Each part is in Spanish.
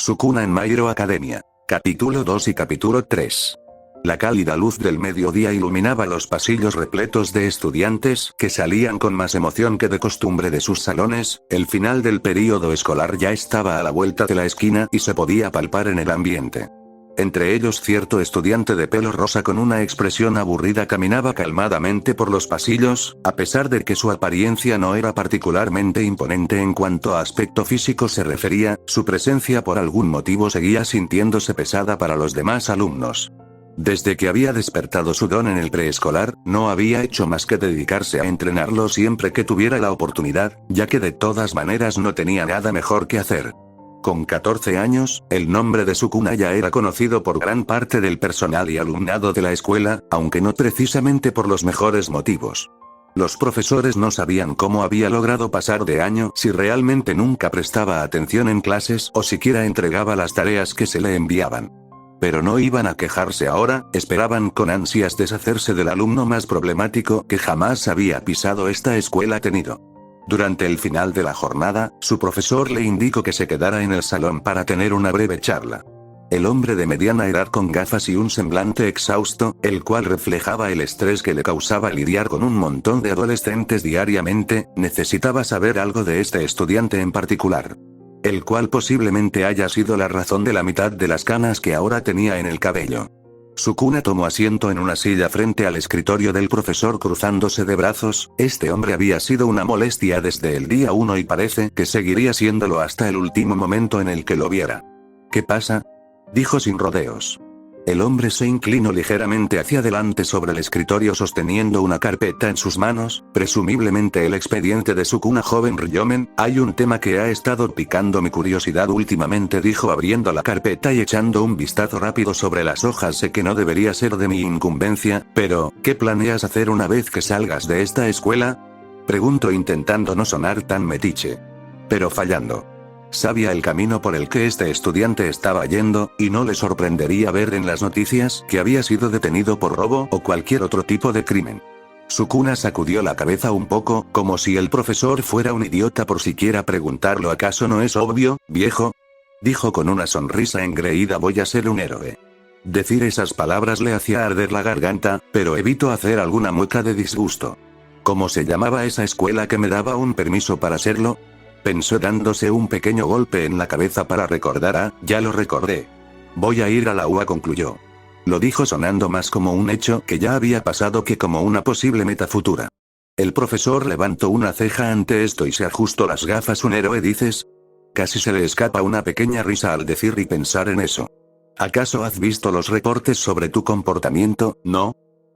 Sukuna en My Hero Academia. Capítulo 2 y capítulo 3. La cálida luz del mediodía iluminaba los pasillos repletos de estudiantes que salían con más emoción que de costumbre de sus salones. El final del período escolar ya estaba a la vuelta de la esquina y se podía palpar en el ambiente. Entre ellos cierto estudiante de pelo rosa con una expresión aburrida caminaba calmadamente por los pasillos, a pesar de que su apariencia no era particularmente imponente en cuanto a aspecto físico se refería, su presencia por algún motivo seguía sintiéndose pesada para los demás alumnos. Desde que había despertado su don en el preescolar, no había hecho más que dedicarse a entrenarlo siempre que tuviera la oportunidad, ya que de todas maneras no tenía nada mejor que hacer. Con 14 años, el nombre de Sukuna ya era conocido por gran parte del personal y alumnado de la escuela, aunque no precisamente por los mejores motivos. Los profesores no sabían cómo había logrado pasar de año, si realmente nunca prestaba atención en clases o siquiera entregaba las tareas que se le enviaban. Pero no iban a quejarse ahora, esperaban con ansias deshacerse del alumno más problemático que jamás había pisado esta escuela tenido. Durante el final de la jornada, su profesor le indicó que se quedara en el salón para tener una breve charla. El hombre de mediana edad con gafas y un semblante exhausto, el cual reflejaba el estrés que le causaba lidiar con un montón de adolescentes diariamente, necesitaba saber algo de este estudiante en particular. El cual posiblemente haya sido la razón de la mitad de las canas que ahora tenía en el cabello. Sukuna tomó asiento en una silla frente al escritorio del profesor cruzándose de brazos. Este hombre había sido una molestia desde el día 1 y parece que seguiría siéndolo hasta el último momento en el que lo viera. ¿Qué pasa?, dijo sin rodeos. El hombre se inclinó ligeramente hacia adelante sobre el escritorio sosteniendo una carpeta en sus manos, presumiblemente el expediente de Sukuna joven Ryomen. Hay un tema que ha estado picando mi curiosidad últimamente, dijo abriendo la carpeta y echando un vistazo rápido sobre las hojas. Sé que no debería ser de mi incumbencia, pero, ¿qué planeas hacer una vez que salgas de esta escuela?, preguntó intentando no sonar tan metiche. Pero fallando. Sabía el camino por el que este estudiante estaba yendo, y no le sorprendería ver en las noticias que había sido detenido por robo o cualquier otro tipo de crimen. Sukuna sacudió la cabeza un poco, como si el profesor fuera un idiota por siquiera preguntarlo. ¿Acaso no es obvio, viejo?, dijo con una sonrisa engreída. Voy a ser un héroe. Decir esas palabras le hacía arder la garganta, pero evitó hacer alguna mueca de disgusto. ¿Cómo se llamaba esa escuela que me daba un permiso para serlo?, pensó dándose un pequeño golpe en la cabeza para recordar. Ah, ya lo recordé. Voy a ir a la UA, concluyó. Lo dijo sonando más como un hecho que ya había pasado que como una posible meta futura. El profesor levantó una ceja ante esto y se ajustó las gafas. ¿Un héroe, dices? Casi se le escapa una pequeña risa al decir y pensar en eso. ¿Acaso has visto los reportes sobre tu comportamiento, no?,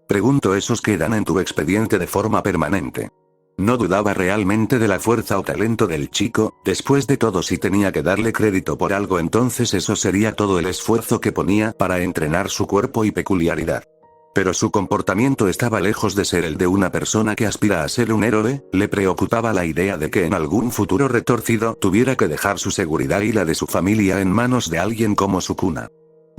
preguntó. Esos quedan en tu expediente de forma permanente. No dudaba realmente de la fuerza o talento del chico. Después de todo, si tenía que darle crédito por algo, entonces eso sería todo el esfuerzo que ponía para entrenar su cuerpo y peculiaridad. Pero su comportamiento estaba lejos de ser el de una persona que aspira a ser un héroe. Le preocupaba la idea de que en algún futuro retorcido tuviera que dejar su seguridad y la de su familia en manos de alguien como Sukuna.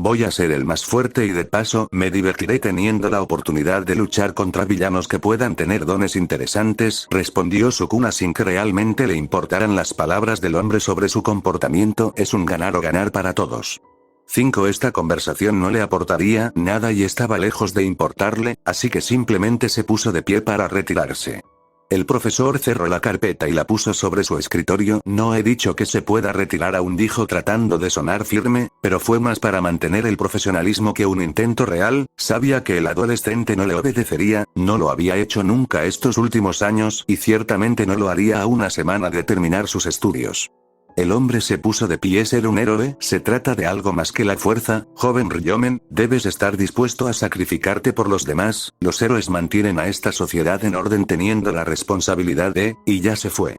Voy a ser el más fuerte y de paso me divertiré teniendo la oportunidad de luchar contra villanos que puedan tener dones interesantes, respondió Sukuna sin que realmente le importaran las palabras del hombre sobre su comportamiento. Es un ganar o ganar para todos. 5. Esta conversación no le aportaría nada y estaba lejos de importarle, así que simplemente se puso de pie para retirarse. El profesor cerró la carpeta y la puso sobre su escritorio. No he dicho que se pueda retirar aún, dijo tratando de sonar firme, pero fue más para mantener el profesionalismo que un intento real. Sabía que el adolescente no le obedecería, no lo había hecho nunca estos últimos años, y ciertamente no lo haría a una semana de terminar sus estudios. El hombre se puso de pie. ¿Ser un héroe se trata de algo más que la fuerza, joven Ryomen? Debes estar dispuesto a sacrificarte por los demás. Los héroes mantienen a esta sociedad en orden teniendo la responsabilidad de... Y ya se fue.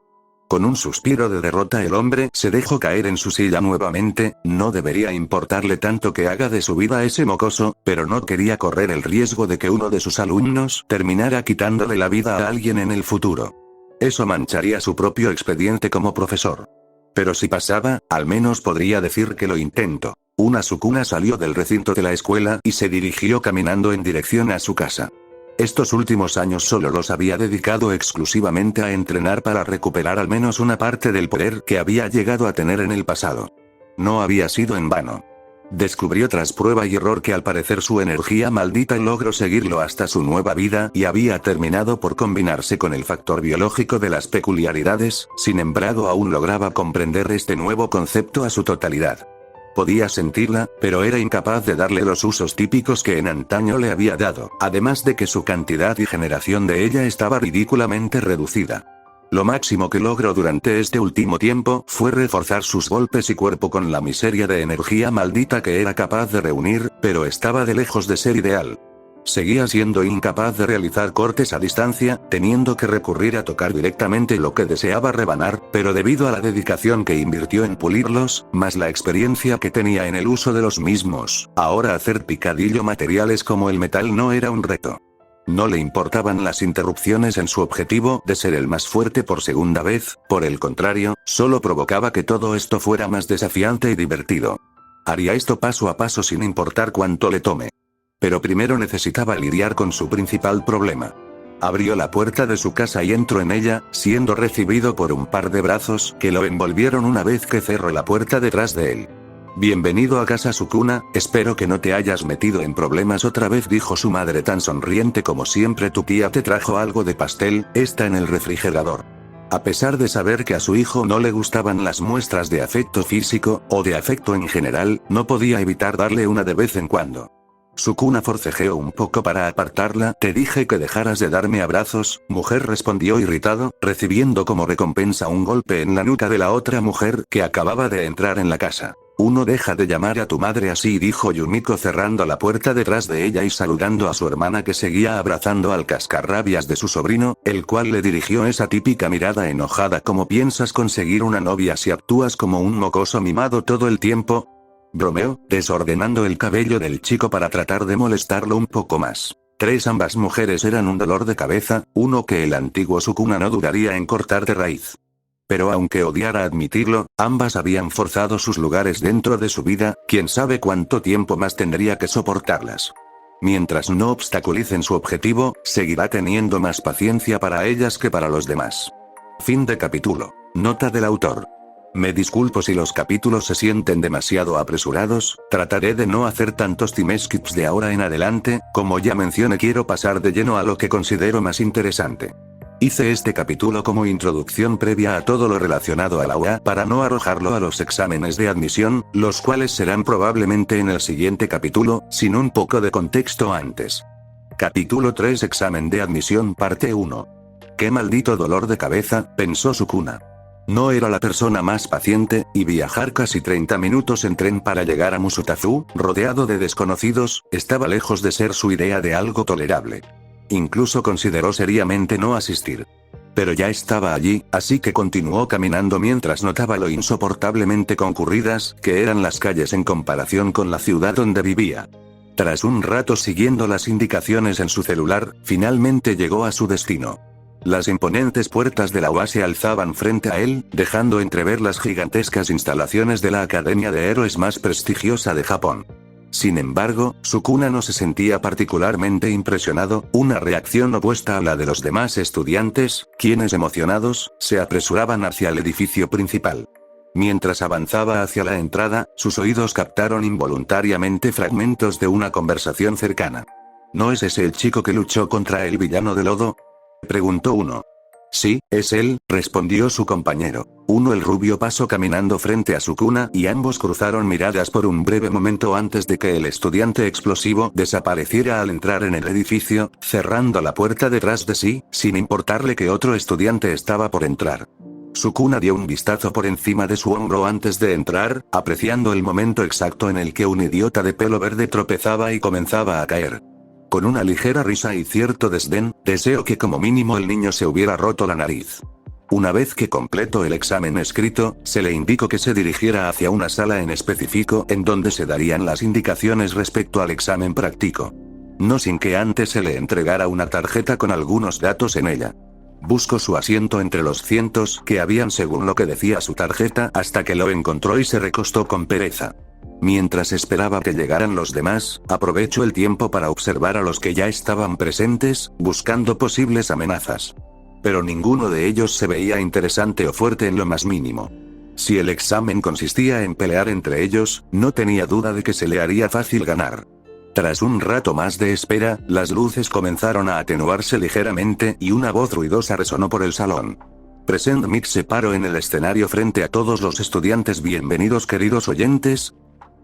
Con un suspiro de derrota el hombre se dejó caer en su silla nuevamente. No debería importarle tanto que haga de su vida ese mocoso, pero no quería correr el riesgo de que uno de sus alumnos terminara quitándole la vida a alguien en el futuro. Eso mancharía su propio expediente como profesor. Pero si pasaba, al menos podría decir que lo intento. Sukuna salió del recinto de la escuela y se dirigió caminando en dirección a su casa. Estos últimos años solo los había dedicado exclusivamente a entrenar para recuperar al menos una parte del poder que había llegado a tener en el pasado. No había sido en vano. Descubrió tras prueba y error que al parecer su energía maldita logró seguirlo hasta su nueva vida y había terminado por combinarse con el factor biológico de las peculiaridades, sin embargo aún lograba comprender este nuevo concepto a su totalidad. Podía sentirla, pero era incapaz de darle los usos típicos que en antaño le había dado, además de que su cantidad y generación de ella estaba ridículamente reducida. Lo máximo que logró durante este último tiempo fue reforzar sus golpes y cuerpo con la miseria de energía maldita que era capaz de reunir, pero estaba de lejos de ser ideal. Seguía siendo incapaz de realizar cortes a distancia, teniendo que recurrir a tocar directamente lo que deseaba rebanar, pero debido a la dedicación que invirtió en pulirlos, más la experiencia que tenía en el uso de los mismos, ahora hacer picadillo materiales como el metal no era un reto. No le importaban las interrupciones en su objetivo de ser el más fuerte por segunda vez, por el contrario, solo provocaba que todo esto fuera más desafiante y divertido. Haría esto paso a paso sin importar cuánto le tome. Pero primero necesitaba lidiar con su principal problema. Abrió la puerta de su casa y entró en ella, siendo recibido por un par de brazos que lo envolvieron una vez que cerró la puerta detrás de él. «Bienvenido a casa Sukuna, espero que no te hayas metido en problemas otra vez», dijo su madre tan sonriente como siempre. «Tu tía te trajo algo de pastel, está en el refrigerador». A pesar de saber que a su hijo no le gustaban las muestras de afecto físico, o de afecto en general, no podía evitar darle una de vez en cuando. Sukuna forcejeó un poco para apartarla. «Te dije que dejaras de darme abrazos», mujer respondió irritado, recibiendo como recompensa un golpe en la nuca de la otra mujer que acababa de entrar en la casa. «Uno deja de llamar a tu madre así», dijo Yumiko cerrando la puerta detrás de ella y saludando a su hermana que seguía abrazando al cascarrabias de su sobrino, el cual le dirigió esa típica mirada enojada. «¿Cómo piensas conseguir una novia si actúas como un mocoso mimado todo el tiempo?», bromeó, desordenando el cabello del chico para tratar de molestarlo un poco más. Ambas mujeres eran un dolor de cabeza, uno que el antiguo Sukuna no dudaría en cortar de raíz. Pero aunque odiara admitirlo, ambas habían forzado sus lugares dentro de su vida, quién sabe cuánto tiempo más tendría que soportarlas. Mientras no obstaculicen su objetivo, seguirá teniendo más paciencia para ellas que para los demás. Fin de capítulo. Nota del autor. Me disculpo si los capítulos se sienten demasiado apresurados, trataré de no hacer tantos time skips de ahora en adelante, como ya mencioné quiero pasar de lleno a lo que considero más interesante. Hice este capítulo como introducción previa a todo lo relacionado a la UA para no arrojarlo a los exámenes de admisión, los cuales serán probablemente en el siguiente capítulo, sin un poco de contexto antes. Capítulo 3 Examen de admisión parte 1. «Qué maldito dolor de cabeza», pensó Sukuna. No era la persona más paciente, y viajar casi 30 minutos en tren para llegar a Musutazu, rodeado de desconocidos, estaba lejos de ser su idea de algo tolerable. Incluso consideró seriamente no asistir. Pero ya estaba allí, así que continuó caminando mientras notaba lo insoportablemente concurridas que eran las calles en comparación con la ciudad donde vivía. Tras un rato siguiendo las indicaciones en su celular, finalmente llegó a su destino. Las imponentes puertas de la UA se alzaban frente a él, dejando entrever las gigantescas instalaciones de la Academia de Héroes más prestigiosa de Japón. Sin embargo, Sukuna no se sentía particularmente impresionado, una reacción opuesta a la de los demás estudiantes, quienes emocionados, se apresuraban hacia el edificio principal. Mientras avanzaba hacia la entrada, sus oídos captaron involuntariamente fragmentos de una conversación cercana. ¿No es ese el chico que luchó contra el villano de lodo?, preguntó uno. Sí, es él, respondió su compañero. El rubio pasó caminando frente a Sukuna y ambos cruzaron miradas por un breve momento antes de que el estudiante explosivo desapareciera al entrar en el edificio, cerrando la puerta detrás de sí, sin importarle que otro estudiante estaba por entrar. Sukuna dio un vistazo por encima de su hombro antes de entrar, apreciando el momento exacto en el que un idiota de pelo verde tropezaba y comenzaba a caer. Con una ligera risa y cierto desdén, deseo que como mínimo el niño se hubiera roto la nariz. Una vez que completó el examen escrito, se le indicó que se dirigiera hacia una sala en específico en donde se darían las indicaciones respecto al examen práctico. No sin que antes se le entregara una tarjeta con algunos datos en ella. Buscó su asiento entre los cientos que habían según lo que decía su tarjeta hasta que lo encontró y se recostó con pereza. Mientras esperaba que llegaran los demás, aprovechó el tiempo para observar a los que ya estaban presentes, buscando posibles amenazas. Pero ninguno de ellos se veía interesante o fuerte en lo más mínimo. Si el examen consistía en pelear entre ellos, no tenía duda de que se le haría fácil ganar. Tras un rato más de espera, las luces comenzaron a atenuarse ligeramente y una voz ruidosa resonó por el salón. Present Mic se paró en el escenario frente a todos los estudiantes. Bienvenidos queridos oyentes.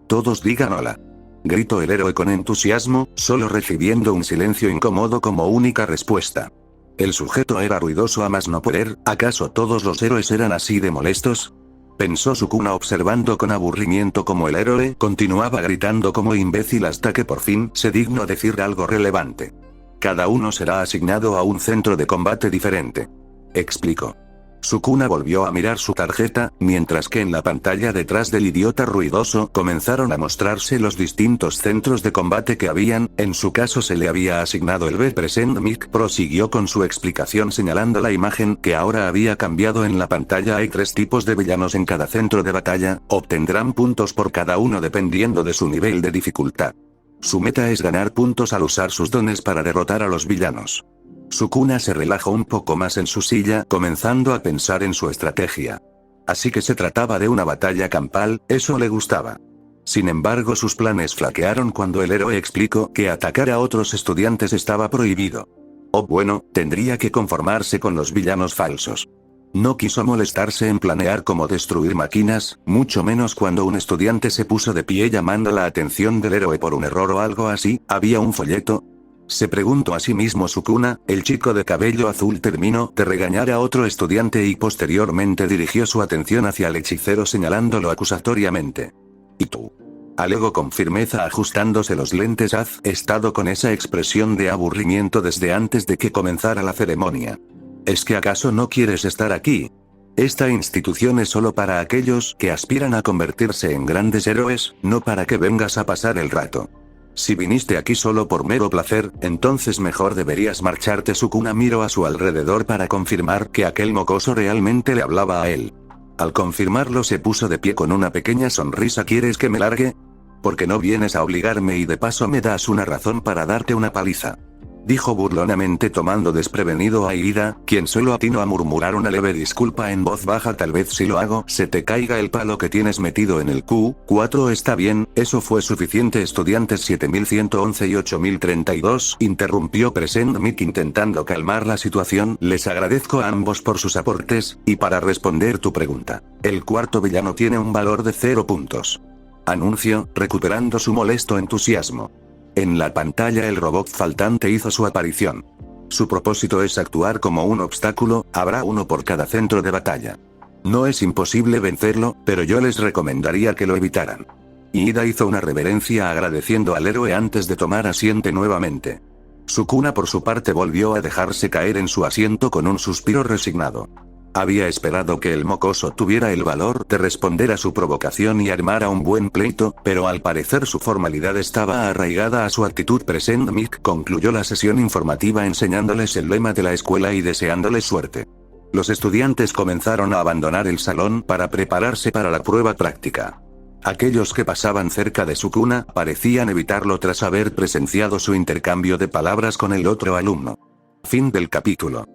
Todos digan hola. Gritó el héroe con entusiasmo, solo recibiendo un silencio incómodo como única respuesta. El sujeto era ruidoso a más no poder. ¿Acaso todos los héroes eran así de molestos? Pensó Sukuna observando con aburrimiento cómo el héroe continuaba gritando como imbécil hasta que por fin se dignó decir algo relevante. Cada uno será asignado a un centro de combate diferente. Explicó. Sukuna volvió a mirar su tarjeta, mientras que en la pantalla detrás del idiota ruidoso comenzaron a mostrarse los distintos centros de combate que habían. En su caso se le había asignado el B. Present Mic prosiguió con su explicación señalando la imagen que ahora había cambiado en la pantalla. Hay 3 tipos de villanos en cada centro de batalla, obtendrán puntos por cada uno dependiendo de su nivel de dificultad. Su meta es ganar puntos al usar sus dones para derrotar a los villanos. Sukuna se relajó un poco más en su silla, comenzando a pensar en su estrategia. Así que se trataba de una batalla campal, eso le gustaba. Sin embargo, sus planes flaquearon cuando el héroe explicó que atacar a otros estudiantes estaba prohibido. O bueno, tendría que conformarse con los villanos falsos. No quiso molestarse en planear cómo destruir máquinas, mucho menos cuando un estudiante se puso de pie llamando la atención del héroe por un error o algo así. ¿Había un folleto? Se preguntó a sí mismo Sukuna. El chico de cabello azul terminó de regañar a otro estudiante y posteriormente dirigió su atención hacia el hechicero señalándolo acusatoriamente. ¿Y tú? Alegó con firmeza ajustándose los lentes. ¿Has estado con esa expresión de aburrimiento desde antes de que comenzara la ceremonia? ¿Es que acaso no quieres estar aquí? Esta institución es solo para aquellos que aspiran a convertirse en grandes héroes, no para que vengas a pasar el rato. Si viniste aquí solo por mero placer, entonces mejor deberías marcharte. Sukuna miró a su alrededor para confirmar que aquel mocoso realmente le hablaba a él. Al confirmarlo se puso de pie con una pequeña sonrisa. ¿Quieres que me largue? Porque no vienes a obligarme y de paso me das una razón para darte una paliza. Dijo burlonamente tomando desprevenido a Ida, quien solo atinó a murmurar una leve disculpa en voz baja. Tal vez si lo hago, se te caiga el palo que tienes metido en el Q4. Está bien, eso fue suficiente. Estudiantes 7111 y 8032, interrumpió Present Mic intentando calmar la situación. Les agradezco a ambos por sus aportes, y para responder tu pregunta, el cuarto villano tiene un valor de 0 puntos. Anunció, recuperando su molesto entusiasmo. En la pantalla el robot faltante hizo su aparición. Su propósito es actuar como un obstáculo, habrá uno por cada centro de batalla. No es imposible vencerlo, pero yo les recomendaría que lo evitaran. Ida hizo una reverencia agradeciendo al héroe antes de tomar asiento nuevamente. Sukuna por su parte volvió a dejarse caer en su asiento con un suspiro resignado. Había esperado que el mocoso tuviera el valor de responder a su provocación y armara un buen pleito, pero al parecer su formalidad estaba arraigada a su actitud. Present Mic concluyó la sesión informativa enseñándoles el lema de la escuela y deseándoles suerte. Los estudiantes comenzaron a abandonar el salón para prepararse para la prueba práctica. Aquellos que pasaban cerca de Sukuna parecían evitarlo tras haber presenciado su intercambio de palabras con el otro alumno. Fin del capítulo.